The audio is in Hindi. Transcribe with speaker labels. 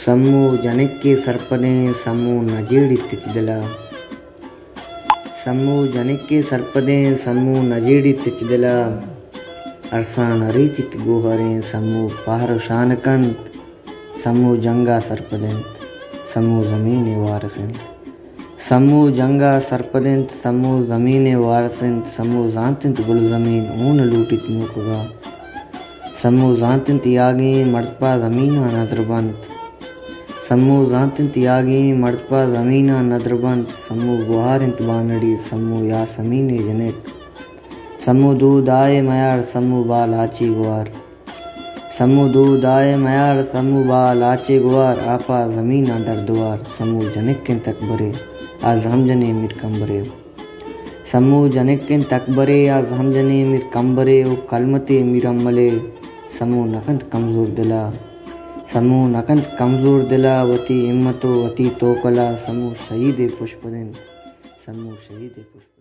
Speaker 1: सम्मू जनಕ್ಕೆ ಸರ್ಪದೆ सम्मू ನಜೀಡಿತ್ತಿದ್ದಲ सम्मू जनಕ್ಕೆ ಸರ್ಪದೆ सम्मू ನಜೀಡಿತ್ತಿದ್ದಲ अरसान अरीचित गोहरे सम्मू पहर शानकंत सम्मू जंगा सर्पदंत सम्मू जमीने वारसंत सम्मू जंगा सर्पदंत सम्मू जमीने वारसंत सम्मू जानतिंत गुल जमीन ऊन लूटित मुकगा सम्मू जानतिंत यागे मर्दपा जमीना नदरबंत सम्मू जानतिंत यागे मर्दपा जमीना नदरबंत सम्मू गुहारिंत बानड़ी सम्मू या समीने जनेक सम्मू दूध आए मयार सम्मू बाल आची गुआर सम्मू दूध आए मयार सम्मू बाल आचे गुआर आपा जमीन दर दुआर सम्मू जनिक्किन तकबरे आज हम जने मिर कंबरे सम्मू जनिक्किन तकबरे आज हम जने मिर कंबरे ओ कलमते मिरमले सम्मू नकंत कमजोर दिला सम्मू नकंत कमजोर दिला वती हिम्मतो वती तोकला सम्मू शहीद पुष्पदिन सम्मू शहीद पुष्प